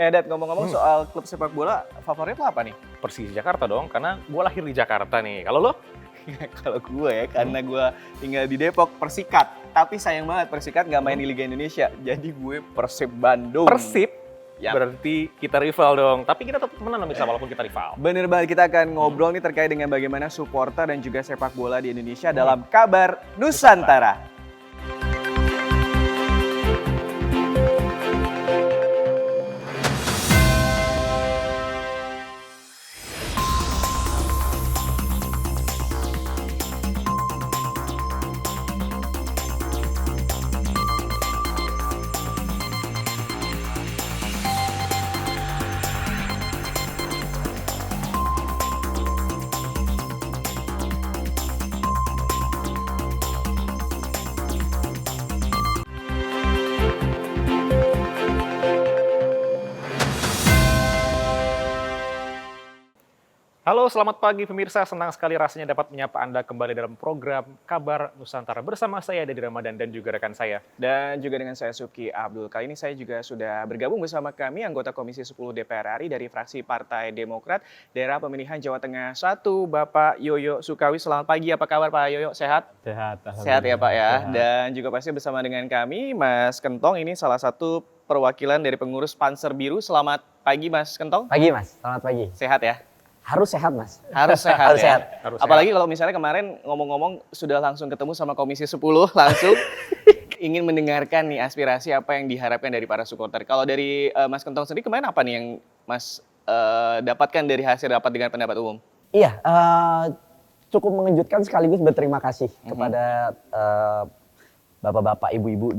Dad, ngomong-ngomong soal klub sepak bola, favorit lo apa nih? Persija Jakarta dong, karena gue lahir di Jakarta nih. Kalau lo? Kalau gue ya, karena gue tinggal di Depok, Persikat. Tapi sayang banget, Persikat nggak main di Liga Indonesia. Jadi gue Persib Bandung. Persib? Yap. Berarti kita rival dong. Tapi kita tetap temenan bisa walaupun kita rival. Bener banget, kita akan ngobrol nih terkait dengan bagaimana supporter dan juga sepak bola di Indonesia dalam Kabar Nusantara. Halo, selamat pagi pemirsa. Senang sekali rasanya dapat menyapa Anda kembali dalam program Kabar Nusantara. Bersama saya Dedi Ramadan dan juga rekan saya. Dan juga dengan saya Suki Abdul. Kali ini saya juga sudah bergabung bersama kami, anggota Komisi 10 DPR RI dari fraksi Partai Demokrat, Daerah Pemilihan Jawa Tengah 1, Bapak Yoyo Sukawi. Selamat pagi, apa kabar Pak Yoyo? Sehat? Sehat. Sehat ya Pak ya. Sehat. Dan juga pasti bersama dengan kami, Mas Kentong. Ini salah satu perwakilan dari pengurus Panser Biru. Selamat pagi Mas Kentong. Pagi Mas, selamat pagi. Sehat ya? Harus sehat Mas. Harus sehat Harus ya. sehat. Harus Apalagi kalau misalnya kemarin ngomong-ngomong sudah langsung ketemu sama Komisi 10 langsung ingin mendengarkan nih aspirasi apa yang diharapkan dari para supporter. Kalau dari Mas Kentong sendiri kemarin apa nih yang Mas dapatkan dari hasil rapat dengan pendapat umum? Iya, cukup mengejutkan sekaligus berterima kasih kepada bapak-bapak, ibu-ibu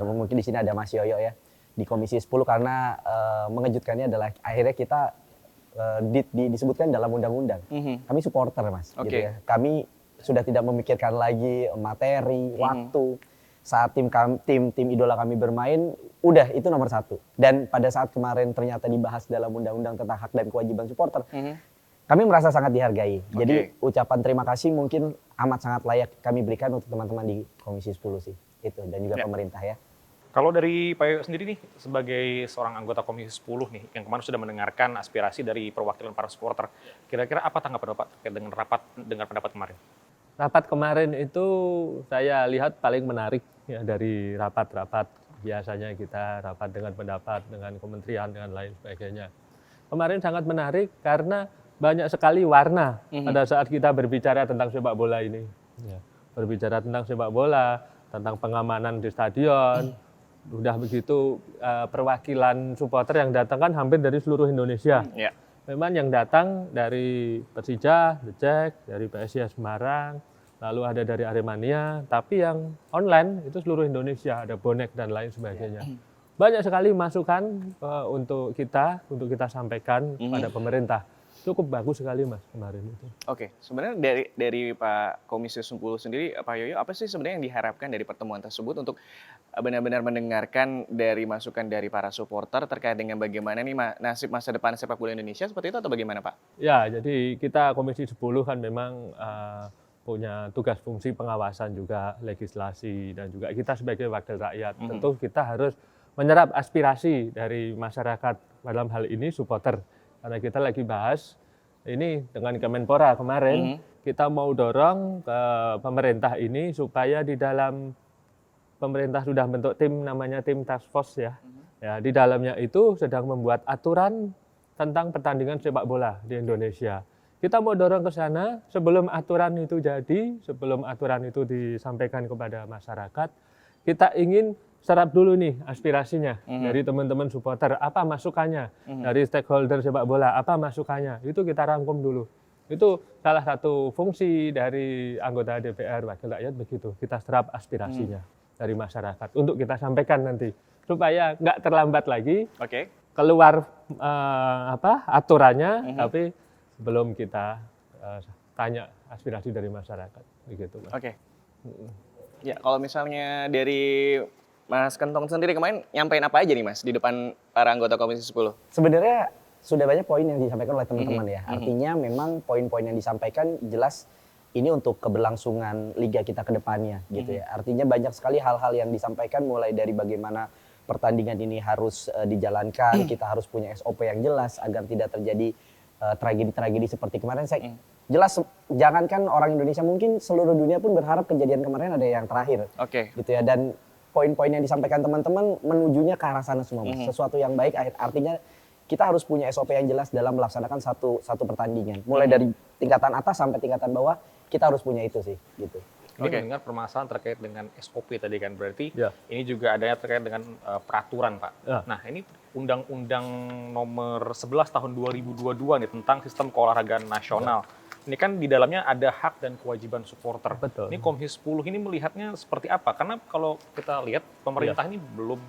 mungkin di sini ada Mas Yoyo ya di Komisi 10 karena mengejutkannya adalah akhirnya kita disebutkan dalam undang-undang. Kami supporter Mas, gitu ya. Kami sudah tidak memikirkan lagi materi, waktu. Saat tim idola kami bermain, udah itu nomor satu. Dan pada saat kemarin ternyata dibahas dalam undang-undang tentang hak dan kewajiban supporter, kami merasa sangat dihargai. Jadi ucapan terima kasih mungkin amat sangat layak kami berikan untuk teman-teman di Komisi 10 sih. Itu dan juga pemerintah ya. Kalau dari Pak Yoyo sendiri nih, sebagai seorang anggota Komisi 10 nih, yang kemarin sudah mendengarkan aspirasi dari perwakilan para supporter, kira-kira apa tanggapan Bapak terkait dengan rapat dengan pendapat kemarin? Rapat kemarin itu saya lihat paling menarik ya dari rapat-rapat biasanya kita rapat dengan pendapat, dengan kementerian, dengan lain sebagainya. Kemarin sangat menarik karena banyak sekali warna pada saat kita berbicara tentang sepak bola ini. Ya, berbicara tentang sepak bola, tentang pengamanan di stadion, udah begitu perwakilan supporter yang datang kan hampir dari seluruh Indonesia. Memang yang datang dari Persija, The Jack, dari PSIS Semarang, lalu ada dari Aremania, tapi yang online itu seluruh Indonesia, ada bonek dan lain sebagainya. Banyak sekali masukan untuk kita sampaikan pada pemerintah. Cukup bagus sekali Mas kemarin itu. Oke, sebenarnya dari Pak Komisi 10 sendiri, Pak Yoyo, apa sih sebenarnya yang diharapkan dari pertemuan tersebut untuk benar-benar mendengarkan dari masukan dari para supporter terkait dengan bagaimana nih nasib masa depan sepak bola Indonesia seperti itu atau bagaimana Pak? Ya, jadi kita Komisi 10 kan memang punya tugas fungsi pengawasan juga legislasi dan juga kita sebagai wakil rakyat tentu kita harus menyerap aspirasi dari masyarakat dalam hal ini supporter. Karena kita lagi bahas ini dengan Kemenpora kemarin, kita mau dorong ke pemerintah ini supaya di dalam pemerintah sudah bentuk tim namanya tim task force ya. Ya, di dalamnya itu sedang membuat aturan tentang pertandingan sepak bola di Indonesia. Kita mau dorong ke sana sebelum aturan itu jadi, sebelum aturan itu disampaikan kepada masyarakat, kita ingin serap dulu nih aspirasinya dari teman-teman supporter, apa masukannya, dari stakeholder sepak bola, apa masukannya, itu kita rangkum dulu. Itu salah satu fungsi dari anggota DPR Wakil Rakyat begitu, kita serap aspirasinya dari masyarakat untuk kita sampaikan nanti, supaya nggak terlambat lagi keluar aturannya, tapi belum kita tanya aspirasi dari masyarakat, begitu. Ya, kalau misalnya dari Mas Kentong sendiri kemarin nyampein apa aja nih Mas di depan para anggota Komisi 10? Sebenarnya sudah banyak poin yang disampaikan oleh teman-teman ya. Artinya memang poin-poin yang disampaikan jelas ini untuk keberlangsungan liga kita ke depannya gitu ya. Artinya banyak sekali hal-hal yang disampaikan mulai dari bagaimana pertandingan ini harus dijalankan, kita harus punya SOP yang jelas agar tidak terjadi tragedi-tragedi seperti kemarin. Saya jelas, jangankan orang Indonesia, mungkin seluruh dunia pun berharap kejadian kemarin ada yang terakhir. Oke. Gitu ya, dan poin-poin yang disampaikan teman-teman menujunya ke arah sana semua, Mas. Sesuatu yang baik, artinya kita harus punya SOP yang jelas dalam melaksanakan satu pertandingan. Mulai dari tingkatan atas sampai tingkatan bawah, kita harus punya itu sih, gitu. Ini mendengar permasalahan terkait dengan SOP tadi kan, berarti Ya. ini juga adanya terkait dengan peraturan, Pak. Ya. Nah, ini Undang-Undang nomor 11 tahun 2022 nih tentang sistem keolahragaan nasional. Ini kan di dalamnya ada hak dan kewajiban supporter. Betul. Ini Komisi 10 ini melihatnya seperti apa? Karena kalau kita lihat pemerintah ini belum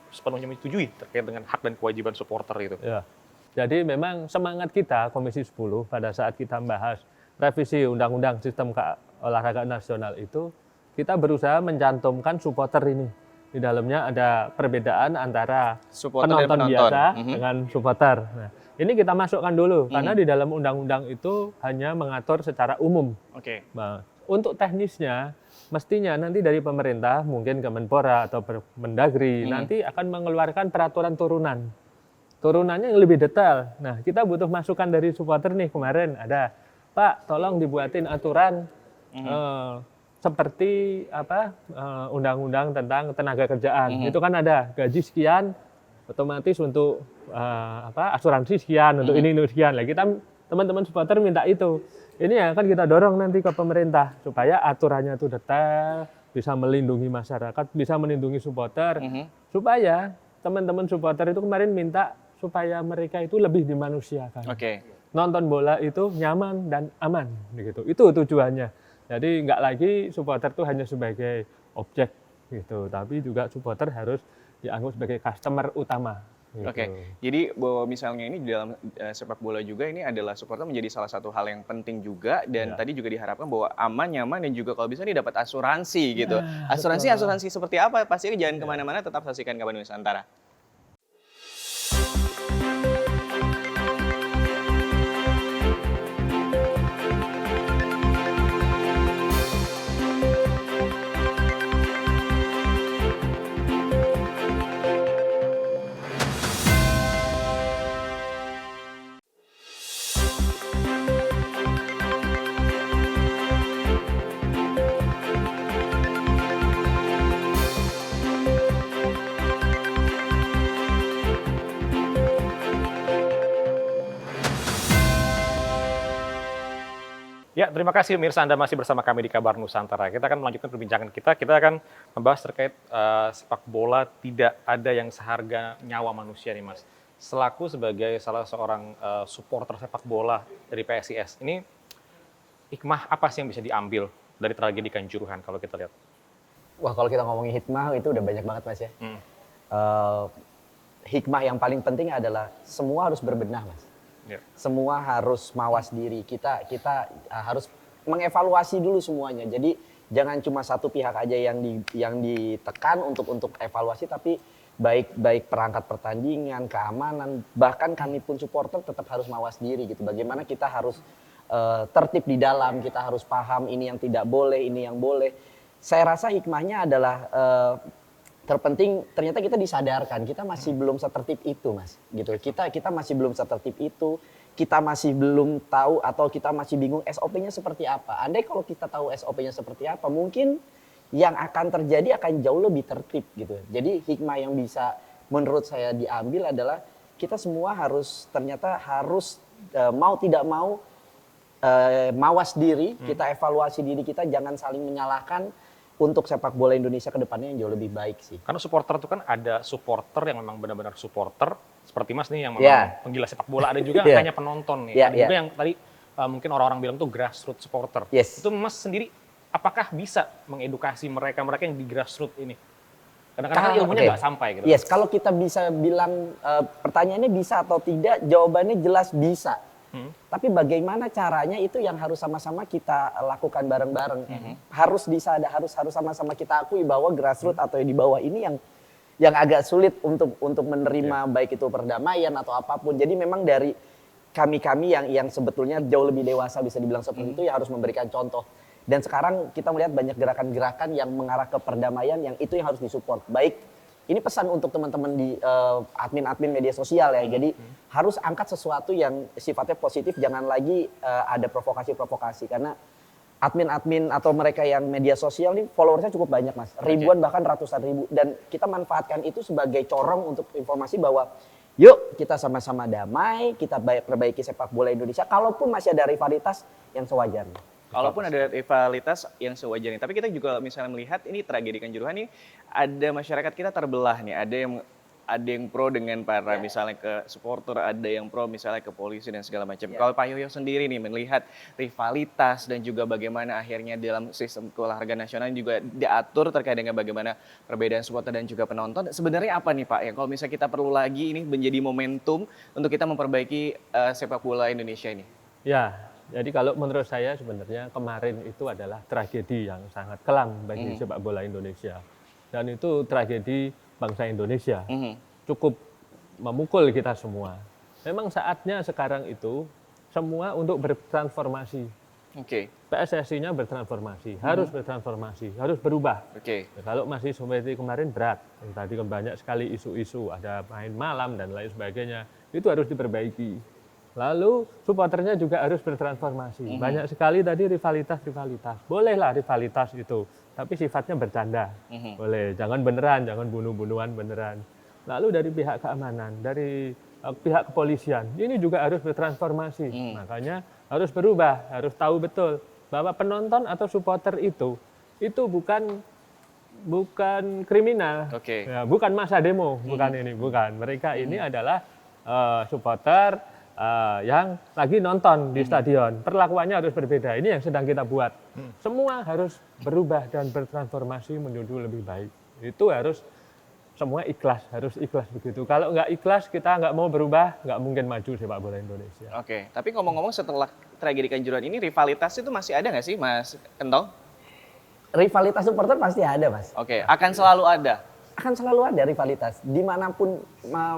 sepenuhnya menyetujui terkait dengan hak dan kewajiban supporter itu. Ya. Jadi memang semangat kita Komisi 10 pada saat kita membahas revisi Undang-Undang Sistem Keolahragaan Nasional itu, kita berusaha mencantumkan supporter ini. Di dalamnya ada perbedaan antara Supporter dan penonton penonton. biasa dengan supporter. Nah, ini kita masukkan dulu karena di dalam undang-undang itu hanya mengatur secara umum. Oke. Nah, untuk teknisnya mestinya nanti dari pemerintah, mungkin Kemenpora atau Mendagri nanti akan mengeluarkan peraturan turunan. Turunannya yang lebih detail. Nah, kita butuh masukan dari supporter nih kemarin ada, Pak, tolong dibuatin aturan seperti undang-undang tentang tenaga kerjaan. Itu kan ada gaji sekian, otomatis untuk asuransi sekian, untuk ini sekian. Lah kita teman-teman supporter minta itu. Ini yang akan kita dorong nanti ke pemerintah supaya aturannya itu detail, bisa melindungi masyarakat, bisa melindungi supporter, supaya teman-teman supporter itu kemarin minta supaya mereka itu lebih dimanusiakan. Oke. Nonton bola itu nyaman dan aman, gitu. Itu tujuannya. Jadi nggak lagi supporter itu hanya sebagai objek, gitu. Tapi juga supporter harus dianggap sebagai customer utama. Gitu. Oke, jadi bahwa misalnya ini di dalam sepak bola juga ini adalah supporter menjadi salah satu hal yang penting juga, dan tadi juga diharapkan bahwa aman, nyaman, dan juga kalau bisa nih dapat asuransi gitu. Asuransi seperti apa? Pastinya jangan kemana-mana, tetap saksikan Kabar Nusantara. Ya, terima kasih Mirsa, Anda masih bersama kami di Kabar Nusantara. Kita akan melanjutkan perbincangan kita. Kita akan membahas terkait sepak bola tidak ada yang seharga nyawa manusia nih, Mas. Selaku sebagai salah seorang supporter sepak bola dari PSIS, ini hikmah apa sih yang bisa diambil dari tragedi Kanjuruhan kalau kita lihat? Wah, kalau kita ngomongin hikmah itu udah banyak banget, Mas ya. Hikmah yang paling penting adalah semua harus berbenah, Mas. Ya. Semua harus mawas diri. Kita harus mengevaluasi dulu semuanya. Jadi jangan cuma satu pihak aja yang ditekan untuk evaluasi, tapi baik perangkat pertandingan, keamanan, bahkan kami pun supporter tetap harus mawas diri gitu. Bagaimana kita harus tertib di dalam, kita harus paham ini yang tidak boleh, ini yang boleh. Saya rasa hikmahnya adalah terpenting ternyata kita disadarkan kita masih belum setertib itu, Mas, gitu. Kita masih belum setertib itu, kita masih belum tahu atau kita masih bingung SOP-nya seperti apa. Andai kalau kita tahu SOP-nya seperti apa, mungkin yang akan terjadi akan jauh lebih tertib gitu. Jadi hikmah yang bisa menurut saya diambil adalah kita semua ternyata harus mau tidak mau mawas diri, kita evaluasi diri kita, jangan saling menyalahkan. Untuk sepak bola Indonesia ke depannya yang jauh lebih baik sih. Karena supporter itu kan ada supporter yang memang benar-benar supporter, seperti Mas nih yang memang penggila sepak bola, ada juga hanya penonton nih. Ada juga yang tadi mungkin orang-orang bilang tuh grassroots supporter. Itu Mas sendiri apakah bisa mengedukasi mereka yang di grassroots ini? Kadang-kadang ilmunya nggak sampai gitu. Yes, kalau kita bisa bilang pertanyaannya bisa atau tidak, jawabannya jelas bisa. Tapi bagaimana caranya itu yang harus sama-sama kita lakukan bareng-bareng. Harus sama-sama kita akui bahwa grassroots atau yang di bawah ini yang agak sulit untuk menerima baik itu perdamaian atau apapun. Jadi memang dari kami yang sebetulnya jauh lebih dewasa bisa dibilang seperti itu ya harus memberikan contoh. Dan sekarang kita melihat banyak gerakan-gerakan yang mengarah ke perdamaian yang itu yang harus disupport. Baik ini pesan untuk teman-teman di admin-admin media sosial ya. Jadi harus angkat sesuatu yang sifatnya positif, jangan lagi ada provokasi-provokasi karena admin-admin atau mereka yang media sosial nih followersnya cukup banyak Mas, ribuan bahkan ratusan ribu, dan kita manfaatkan itu sebagai corong untuk informasi bahwa yuk kita sama-sama damai, kita perbaiki sepak bola Indonesia, kalaupun masih ada rivalitas yang sewajarnya. Kalaupun ada rivalitas yang sewajarnya, tapi kita juga misalnya melihat ini tragedi Kanjuruhan ini ada masyarakat kita terbelah nih, ada yang pro dengan para misalnya ke supporter, ada yang pro misalnya ke polisi dan segala macam. Kalau Pak Yoyo sendiri nih melihat rivalitas dan juga bagaimana akhirnya dalam sistem keolahragaan nasional juga diatur terkait dengan bagaimana perbedaan supporter dan juga penonton. Sebenarnya apa nih Pak ya kalau misalnya kita perlu lagi ini menjadi momentum untuk kita memperbaiki sepak bola Indonesia ini? Ya, jadi kalau menurut saya sebenarnya kemarin itu adalah tragedi yang sangat kelam bagi sepak bola Indonesia. Dan itu tragedi bangsa Indonesia. Cukup memukul kita semua. Memang saatnya sekarang itu semua untuk bertransformasi. Oke. PSSI-nya bertransformasi, harus bertransformasi, harus berubah. Oke. Kalau masih seperti kemarin berat. Tadi kan banyak sekali isu-isu, ada main malam dan lain sebagainya. Itu harus diperbaiki. Lalu supporternya juga harus bertransformasi. Banyak sekali tadi rivalitas-rivalitas. Bolehlah rivalitas itu, tapi sifatnya bercanda. Boleh, jangan beneran, jangan bunuh-bunuhan beneran. Lalu dari pihak keamanan, dari pihak kepolisian, ini juga harus bertransformasi. Makanya harus berubah, harus tahu betul bahwa penonton atau supporter itu bukan kriminal, ya, bukan massa demo, bukan. Mereka ini adalah supporter yang lagi nonton di stadion. Perlakuannya harus berbeda. Ini yang sedang kita buat. Semua harus berubah dan bertransformasi menuju lebih baik. Itu harus semua ikhlas, harus ikhlas begitu. Kalau nggak ikhlas, kita nggak mau berubah, nggak mungkin maju sepak bola Indonesia. Oke, tapi ngomong-ngomong setelah tragedi Kanjuruhan ini rivalitas itu masih ada nggak sih Mas Kentong? Rivalitas supporter pasti ada Mas. Oke, akan selalu ada. Akan selalu ada rivalitas dimanapun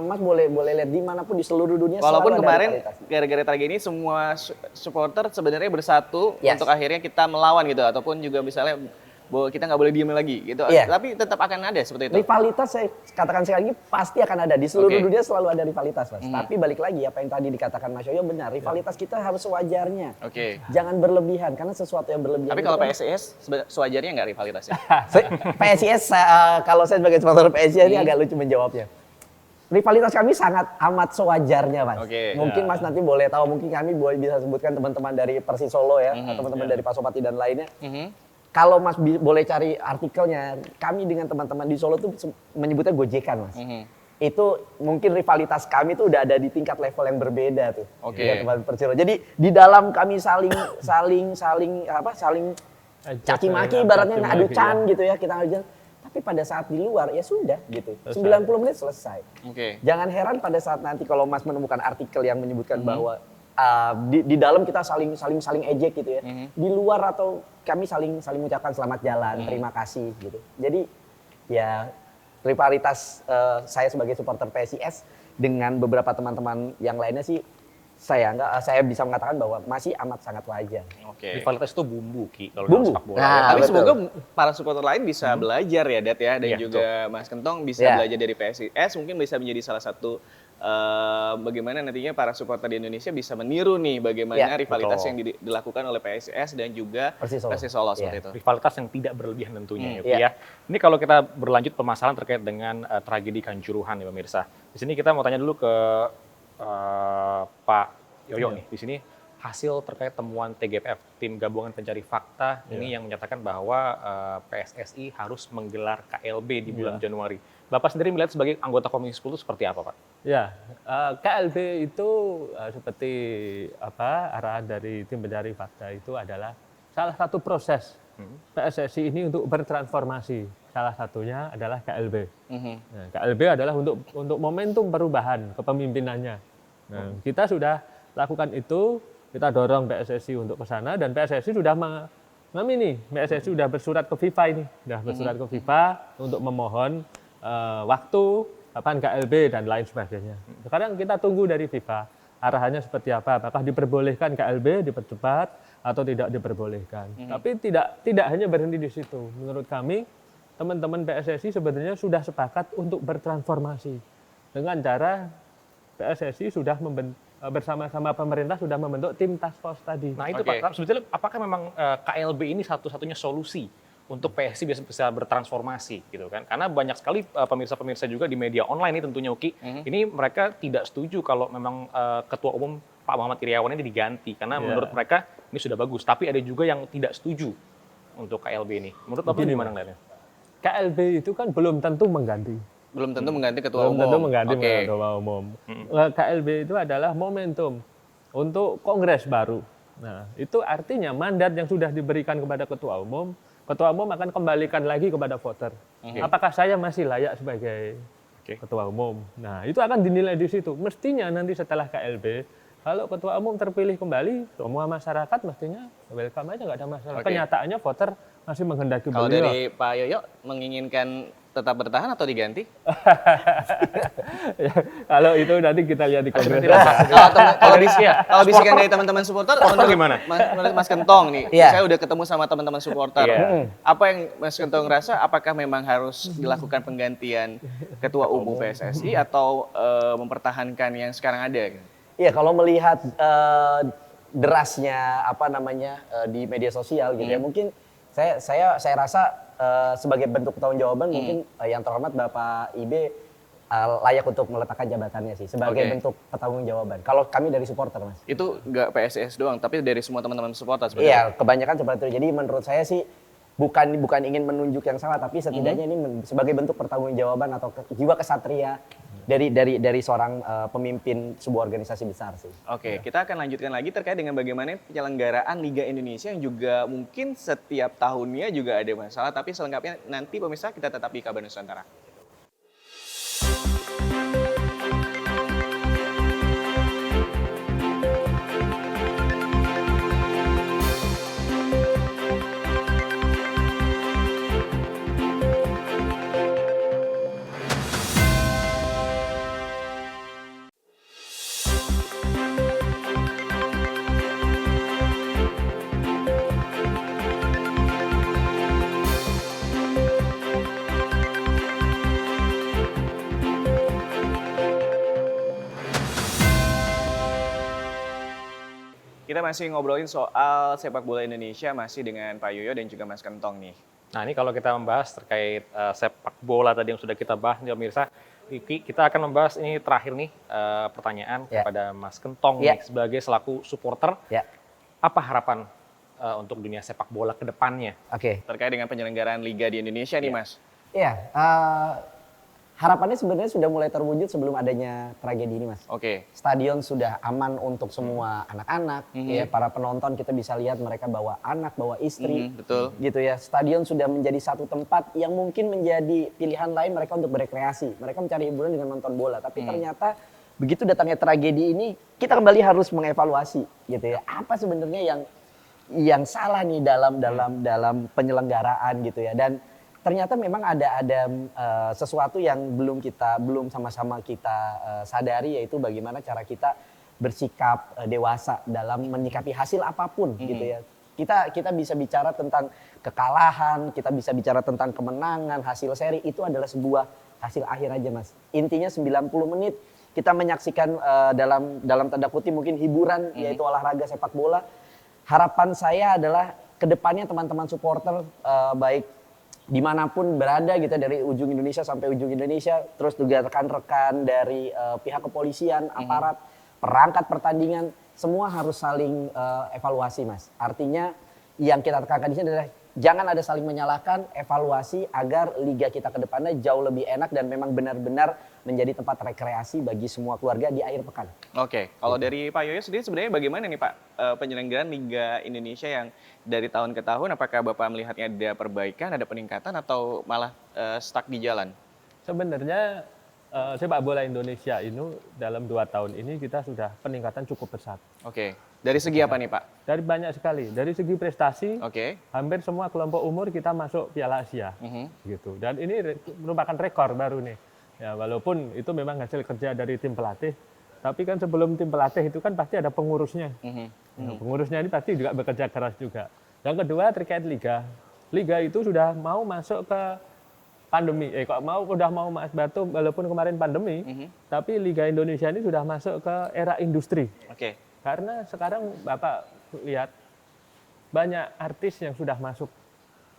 Mas boleh lihat dimanapun di seluruh dunia. Walaupun selalu ada kemarin rivalitas. gara-gara tragedi ini semua supporter sebenarnya bersatu Yes. untuk akhirnya kita melawan gitu ataupun juga misalnya kita nggak boleh diem lagi gitu. Iya. Tapi tetap akan ada seperti itu. Rivalitas saya katakan sekali lagi pasti akan ada di seluruh Oke. dunia, selalu ada rivalitas Mas. Tapi balik lagi apa yang tadi dikatakan Mas Yoyo benar, rivalitas kita harus sewajarnya. Oke. Jangan berlebihan karena sesuatu yang berlebihan. Tapi itu kalau kan- PSIS sewajarnya nggak rivalitasnya? PSIS kalau saya sebagai supporter PSIS ini agak lucu menjawabnya. Rivalitas kami sangat amat sewajarnya Mas. Oke. Mungkin Mas nanti boleh tahu, mungkin kami bisa sebutkan teman-teman dari Persis Solo ya, atau teman-teman dari Pasopati dan lainnya. Kalau Mas boleh cari artikelnya, kami dengan teman-teman di Solo tuh menyebutnya gojekan Mas. Itu mungkin rivalitas kami tuh udah ada di tingkat level yang berbeda tuh. Oke. Dengan teman Persero. Jadi di dalam kami saling caci maki ibaratnya Caci adu maki, can ya. gitu ya, kita adu can. Tapi pada saat di luar ya sudah gitu. 90 menit selesai. Oke. Jangan heran pada saat nanti kalau Mas menemukan artikel yang menyebutkan bahwa di dalam kita saling ejek gitu ya. Di luar atau kami saling ucapkan selamat jalan, terima kasih gitu. Jadi ya rivalitas saya sebagai supporter PSIS dengan beberapa teman-teman yang lainnya sih saya bisa mengatakan bahwa masih amat sangat wajar. Oke. Rivalitas itu bumbu, Ki, kalau Bumbu. dalam sepak bola. Nah, ya. Tapi betul. semoga para supporter lain bisa belajar ya, Dat ya, dan Iya, juga Mas Kentong bisa Iya. belajar dari PSIS, mungkin bisa menjadi salah satu bagaimana nantinya para supporter di Indonesia bisa meniru nih bagaimana Iya, rivalitas betul. yang dilakukan oleh PSIS dan juga Persis Solo. Persis Solo seperti Iya. itu. Rivalitas yang tidak berlebihan tentunya ya, Ki, Iya. ya. Ini kalau kita berlanjut permasalahan terkait dengan tragedi Kanjuruhan ya pemirsa. Di sini kita mau tanya dulu ke Pak Yoyo nih. Di sini hasil terkait temuan TGPF, Tim Gabungan Pencari Fakta, ini yang menyatakan bahwa PSSI harus menggelar KLB di bulan Januari. Bapak sendiri melihat sebagai anggota Komisi 10 seperti apa, Pak? Ya, KLB itu seperti arahan dari tim pencari fakta itu adalah salah satu proses PSSI ini untuk bertransformasi. Salah satunya adalah KLB. Nah, KLB adalah untuk momentum perubahan kepemimpinannya. Nah, kita sudah lakukan itu, kita dorong PSSI untuk ke sana dan PSSI sudah PSSI sudah bersurat ke FIFA ini, sudah bersurat ke FIFA untuk memohon waktu kapan KLB dan lain sebagainya. Sekarang kita tunggu dari FIFA arahannya seperti apa, apakah diperbolehkan KLB dipercepat atau tidak diperbolehkan. Tapi tidak hanya berhenti di situ. Menurut kami teman-teman PSSI sebenarnya sudah sepakat untuk bertransformasi dengan cara PSSI sudah bersama-sama pemerintah sudah membentuk tim task force tadi. Nah itu Oke. Pak, sebetulnya apakah memang KLB ini satu-satunya solusi untuk PSSI bisa bertransformasi gitu kan? Karena banyak sekali pemirsa-pemirsa juga di media online ini tentunya Uki, ini mereka tidak setuju kalau memang Ketua Umum Pak Muhammad Iryawan ini diganti karena menurut mereka ini sudah bagus. Tapi ada juga yang tidak setuju untuk KLB ini. Menurut Bapak Begini, gimana Mas. ngeliatnya? KLB itu kan belum tentu mengganti. Belum tentu mengganti ketua Belum umum. tentu mengganti Oke. ketua umum. KLB itu adalah momentum untuk kongres baru. Nah, itu artinya mandat yang sudah diberikan kepada ketua umum akan kembalikan lagi kepada voter. Apakah saya masih layak sebagai ketua umum? Nah, itu akan dinilai di situ. Mestinya nanti setelah KLB, kalau ketua umum terpilih kembali, semua masyarakat mestinya welcome aja, nggak ada masalah. Oke. Kenyataannya voter masih menghendaki Kalau beliau. dari Pak Yoyo menginginkan tetap bertahan atau diganti? Ya, kalau itu nanti kita lihat di kongres. Kalau bisikan dari teman-teman supporter, menurut gimana? Menurut Mas Kentong nih, Iya. saya udah ketemu sama teman-teman supporter. Iya. Apa yang Mas Kentong rasa? Apakah memang harus dilakukan penggantian ketua umum PSSI atau mempertahankan yang sekarang ada? Iya, kalau melihat derasnya di media sosial gitu ya, mungkin saya rasa sebagai bentuk pertanggungjawaban mungkin yang terhormat Bapak Ibe layak untuk meletakkan jabatannya sih sebagai Oke. bentuk pertanggungjawaban. Kalau kami dari supporter, Mas. Itu nggak PSS doang, tapi dari semua teman-teman supporter Iya, sebenarnya. kebanyakan seperti itu. Jadi menurut saya sih bukan ingin menunjuk yang salah, tapi setidaknya ini sebagai bentuk pertanggungjawaban atau jiwa kesatria dari seorang pemimpin sebuah organisasi besar sih. Oke, kita akan lanjutkan lagi terkait dengan bagaimana penyelenggaraan Liga Indonesia yang juga mungkin setiap tahunnya juga ada masalah, tapi selengkapnya nanti pemirsa kita tetap di Kabar Nusantara. Kita masih ngobrolin soal sepak bola Indonesia masih dengan Pak Yoyo dan juga Mas Kentong nih. Nah ini kalau kita membahas terkait sepak bola tadi yang sudah kita bahas nih pemirsa, kita akan membahas ini terakhir nih pertanyaan Ya. kepada Mas Kentong Ya. nih, sebagai selaku supporter. Ya. Apa harapan untuk dunia sepak bola ke depannya? Oke. Terkait dengan penyelenggaraan Liga di Indonesia nih Mas. Iya, harapannya sebenarnya sudah mulai terwujud sebelum adanya tragedi ini, Mas. Oke. Stadion sudah aman untuk semua anak-anak, ya, para penonton kita bisa lihat mereka bawa anak, bawa istri, Betul. gitu ya. Stadion sudah menjadi satu tempat yang mungkin menjadi pilihan lain mereka untuk berekreasi. Mereka mencari hiburan dengan nonton bola, tapi ternyata begitu datangnya tragedi ini, kita kembali harus mengevaluasi, gitu ya. Apa sebenarnya yang salah nih dalam penyelenggaraan gitu ya. Dan ternyata memang ada sesuatu yang belum sama-sama kita sadari, yaitu bagaimana cara kita bersikap dewasa dalam menyikapi hasil apapun gitu ya. Kita bisa bicara tentang kekalahan, kita bisa bicara tentang kemenangan, hasil seri itu adalah sebuah hasil akhir aja, Mas. Intinya 90 menit kita menyaksikan dalam tanda kutip mungkin hiburan, yaitu olahraga sepak bola. Harapan saya adalah kedepannya teman-teman supporter baik dimanapun berada gitu, dari ujung Indonesia sampai ujung Indonesia, terus juga rekan-rekan dari pihak kepolisian, aparat, perangkat pertandingan, semua harus saling evaluasi, Mas. Artinya yang kita tekankan di sini adalah jangan ada saling menyalahkan, evaluasi agar liga kita ke depannya jauh lebih enak dan memang benar-benar menjadi tempat rekreasi bagi semua keluarga di akhir pekan. Oke, kalau dari Pak Yoyo sendiri sebenarnya bagaimana nih Pak penyelenggaraan Liga Indonesia yang dari tahun ke tahun, apakah Bapak melihatnya ada perbaikan, ada peningkatan atau malah stuck di jalan? Sebenarnya sepak bola Indonesia ini dalam 2 tahun ini kita sudah peningkatan cukup besar. Oke, dari segi apa nih Pak? Dari banyak sekali, dari segi prestasi, Oke. hampir semua kelompok umur kita masuk Piala Asia, gitu. Dan ini merupakan rekor baru nih. Ya, walaupun itu memang hasil kerja dari tim pelatih, tapi kan sebelum tim pelatih itu kan pasti ada pengurusnya. Nah, pengurusnya ini pasti juga bekerja keras juga. Yang kedua terkait liga, liga itu sudah mau masuk ke pandemi. Kok udah mau Mas Batu, walaupun kemarin pandemi, tapi Liga Indonesia ini sudah masuk ke era industri. Oke. Karena sekarang Bapak lihat banyak artis yang sudah masuk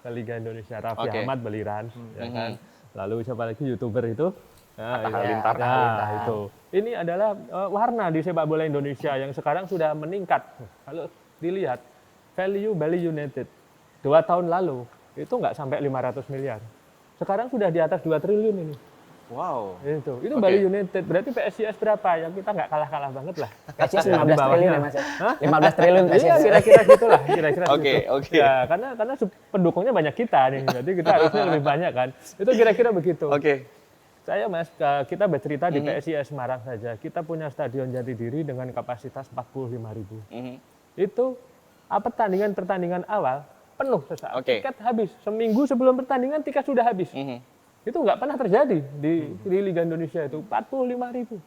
ke Liga Indonesia. Raffi Oke. Ahmad, Beliran, ya kan. Lalu siapa lagi YouTuber itu? Atta Itu. Halilintar. Nah, itu. Ini adalah warna di sepak bola Indonesia yang sekarang sudah meningkat. Kalau dilihat value Bali United 2 tahun lalu itu nggak sampai 500 miliar. Sekarang sudah di atas 2 triliun ini. Wow. Itu Oke. Bali United. Berarti PSIS berapa? Yang kita nggak kalah-kalah banget lah. PSIS Di 15 bawahnya. triliun ya Mas ya? 15 triliun Iya, PSIS. kira-kira gitulah, kira-kira Oke, gitu. oke. Ya, karena pendukungnya banyak kita nih. Jadi kita harusnya lebih banyak kan. Itu kira-kira begitu. Oke. Saya Mas, kita bercerita di PSIS Semarang saja. Kita punya Stadion Jatidiri dengan kapasitas 45.000. Mhm. Itu pertandingan awal penuh sesaat. Oke. Tiket habis. Seminggu sebelum pertandingan tiket sudah habis. Mhm. Itu nggak pernah terjadi di Liga Indonesia itu. 45.000.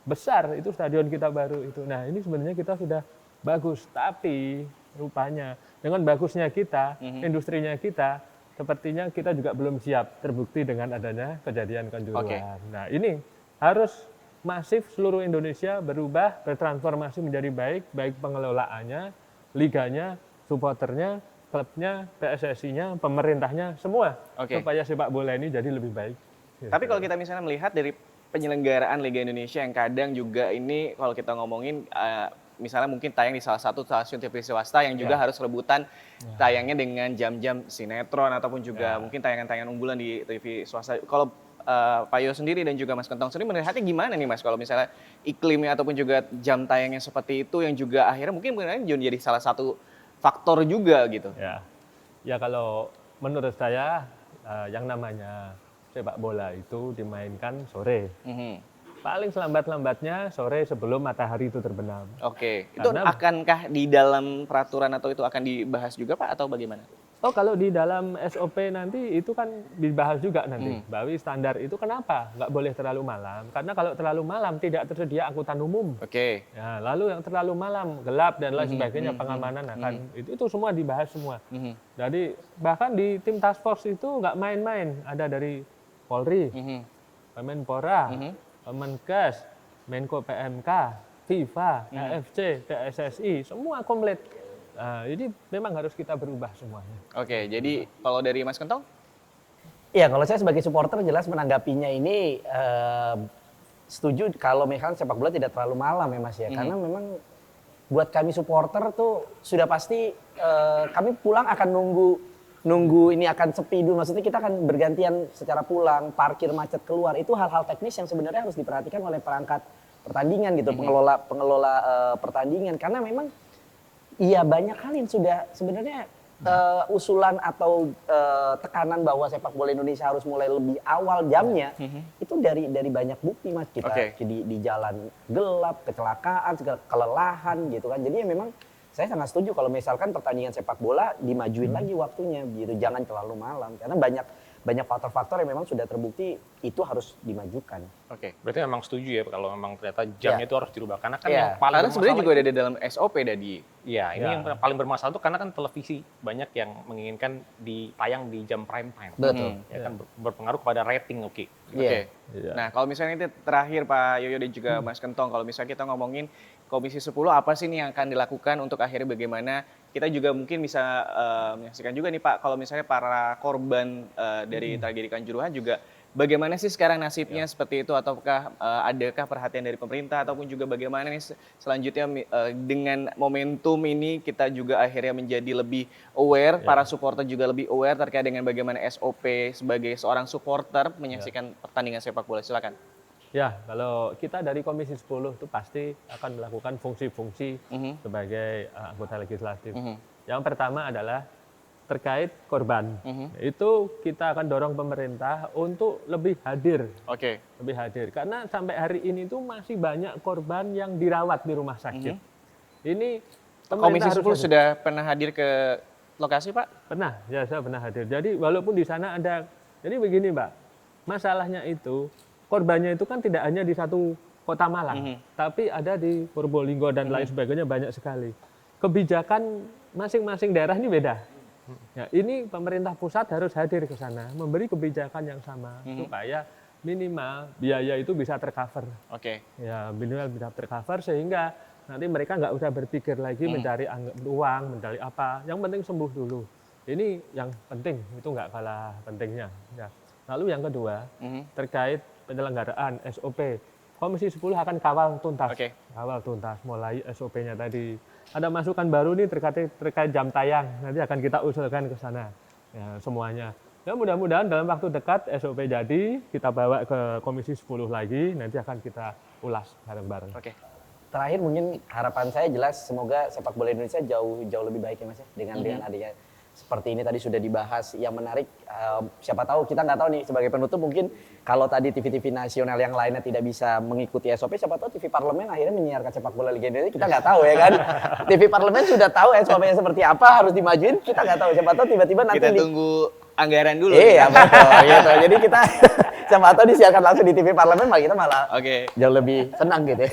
Besar itu stadion kita baru itu. Nah ini sebenarnya kita sudah bagus. Tapi rupanya dengan bagusnya kita, industrinya kita, sepertinya kita juga belum siap. Terbukti dengan adanya kejadian Kanjuruhan. Oke. Nah ini harus masif seluruh Indonesia berubah, bertransformasi menjadi baik pengelolaannya, liganya, supporternya, klubnya, PSSI-nya, pemerintahnya, semua. Oke. Supaya sepak bola ini jadi lebih baik. Tapi kalau kita misalnya melihat dari penyelenggaraan Liga Indonesia yang kadang juga ini kalau kita ngomongin misalnya mungkin tayang di salah satu stasiun TV swasta yang juga harus rebutan tayangnya dengan jam-jam sinetron ataupun juga mungkin tayangan-tayangan unggulan di TV swasta. Kalau Pak Yo sendiri dan juga Mas Kentong sendiri melihatnya gimana nih Mas kalau misalnya iklimnya ataupun juga jam tayangnya seperti itu yang juga akhirnya mungkin jadi salah satu faktor juga gitu. Ya kalau menurut saya yang namanya sepak bola itu dimainkan sore. Mhm. Paling selambat-lambatnya sore sebelum matahari itu terbenam. Oke, itu Karena- akankah di dalam peraturan atau itu akan dibahas juga Pak atau bagaimana? Oh kalau di dalam SOP nanti itu kan dibahas juga nanti. Bahwa standar itu kenapa nggak boleh terlalu malam? Karena kalau terlalu malam tidak tersedia angkutan umum. Oke. Ya, lalu yang terlalu malam gelap dan lain sebagainya pengamanan akan itu semua dibahas semua. Mhm. Jadi bahkan di tim task force itu nggak main-main. Ada dari Polri, Mhm. Kemenpora, Kemenkes, Menko PMK, FIFA, AFC, PSSI, semua komplit. Nah, ini memang harus kita berubah semuanya. Oke, jadi kalau dari Mas Kentong? Iya, kalau saya sebagai supporter jelas menanggapinya ini setuju kalau misalkan sepak bola tidak terlalu malam ya Mas ya. Karena memang buat kami supporter tuh sudah pasti kami pulang akan nunggu ini akan sepi dulu. Maksudnya kita akan bergantian secara pulang, parkir macet keluar. Itu hal-hal teknis yang sebenarnya harus diperhatikan oleh perangkat pertandingan gitu, pengelola pertandingan. Karena memang iya banyak hal yang sudah sebenarnya usulan atau tekanan bahwa sepak bola Indonesia harus mulai lebih awal jamnya itu dari banyak bukti Mas kita di jalan gelap, kecelakaan, segala kelelahan gitu kan. Jadi ya memang saya sangat setuju kalau misalkan pertandingan sepak bola dimajuin lagi waktunya gitu, jangan terlalu malam karena banyak faktor-faktor yang memang sudah terbukti itu harus dimajukan. Oke. Berarti memang setuju ya kalau memang ternyata jamnya itu harus dirubah. Karena kan Iya. yang paling Karena sebenarnya juga bermasalah ada di dalam SOP tadi. Iya, ini yang paling bermasalah itu karena kan televisi banyak yang menginginkan tayang di jam prime time. Betul. Ya kan berpengaruh kepada rating, oke. Oke. Iya. Nah, kalau misalnya ini terakhir Pak Yoyo dan juga Mas Kentong, kalau misalnya kita ngomongin Komisi 10 apa sih nih yang akan dilakukan untuk akhirnya bagaimana kita juga mungkin bisa menyaksikan juga nih Pak, kalau misalnya para korban dari tragedi Kanjuruhan juga bagaimana sih sekarang nasibnya seperti itu ataukah adakah perhatian dari pemerintah ataupun juga bagaimana nih selanjutnya dengan momentum ini kita juga akhirnya menjadi lebih aware, para supporter juga lebih aware terkait dengan bagaimana SOP sebagai seorang supporter menyaksikan pertandingan sepak bola. Silakan. Ya, kalau kita dari Komisi 10 itu pasti akan melakukan fungsi-fungsi sebagai anggota legislatif. Yang pertama adalah terkait korban. Itu kita akan dorong pemerintah untuk lebih hadir. Oke. Lebih hadir. Karena sampai hari ini tuh masih banyak korban yang dirawat di rumah sakit. Ini Komisi pemerintah 10 harus hadir. sudah pernah hadir ke lokasi, Pak? Pernah, ya saya pernah hadir. Jadi walaupun di sana ada, jadi begini Mbak, masalahnya itu korbannya itu kan tidak hanya di satu kota Malang, tapi ada di Purbolinggo dan lain sebagainya banyak sekali. Kebijakan masing-masing daerah ini beda. Ya, ini pemerintah pusat harus hadir ke sana, memberi kebijakan yang sama supaya minimal biaya itu bisa tercover. Oke. Ya, minimal bisa tercover sehingga nanti mereka nggak usah berpikir lagi mencari uang, mencari apa. Yang penting sembuh dulu. Ini yang penting, itu nggak kalah pentingnya. Ya. Lalu yang kedua, terkait penyelenggaraan SOP. Komisi 10 akan kawal tuntas. Oke. Kawal tuntas, mulai SOP-nya tadi. Ada masukan baru nih terkait jam tayang, nanti akan kita usulkan ke sana. Ya, semuanya. Ya, mudah-mudahan dalam waktu dekat SOP jadi, kita bawa ke Komisi 10 lagi, nanti akan kita ulas bareng-bareng. Oke. Terakhir mungkin harapan saya jelas semoga sepak bola Indonesia jauh lebih baik ya Mas ya, dengan adanya seperti ini tadi sudah dibahas. Yang menarik, siapa tahu kita nggak tahu nih sebagai penutup, mungkin kalau tadi TV-TV nasional yang lainnya tidak bisa mengikuti SOP, siapa tahu TV Parlemen akhirnya menyiarkan sepak bola Liga Indonesia, kita nggak tahu ya kan. TV Parlemen sudah tahu SOP-nya seperti apa, harus dimajuin, kita nggak tahu. Siapa tahu tiba-tiba nanti Kita tunggu anggaran dulu. Iya betul gitu. Jadi kita siapa tahu disiarkan langsung di TV Parlemen, malah kita malah Oke. jauh lebih senang gitu ya.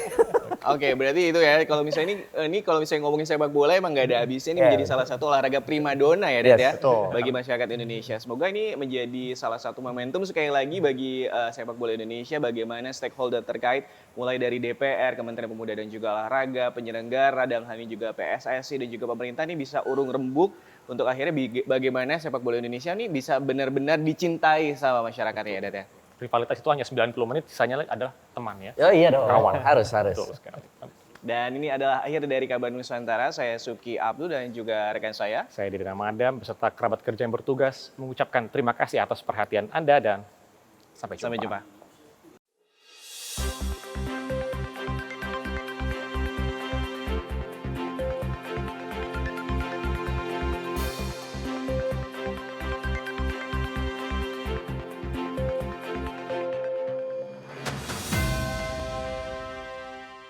Oke, berarti itu ya. Kalau misalnya ini kalau misalnya ngomongin sepak bola emang nggak ada habisnya. Ini menjadi salah satu olahraga primadona ya, Det, Yes, ya, betul. bagi masyarakat Indonesia. Semoga ini menjadi salah satu momentum sekali lagi bagi sepak bola Indonesia. Bagaimana stakeholder terkait, mulai dari DPR, Kementerian Pemuda dan juga Olahraga, penyelenggara, dan hal ini juga PSSI dan juga pemerintah ini bisa urung rembuk untuk akhirnya bagaimana sepak bola Indonesia ini bisa benar-benar dicintai sama masyarakat ya, Det, ya. Rivalitas itu hanya 90 menit, sisanya adalah teman ya. Oh iya dong, Kawan. harus. Betul sekali. Dan ini adalah akhir dari Kabar Nusantara. Saya Suki Abdul dan juga rekan saya. Saya Didi Ramadhan beserta kerabat kerja yang bertugas mengucapkan terima kasih atas perhatian Anda dan sampai jumpa. Sampai jumpa.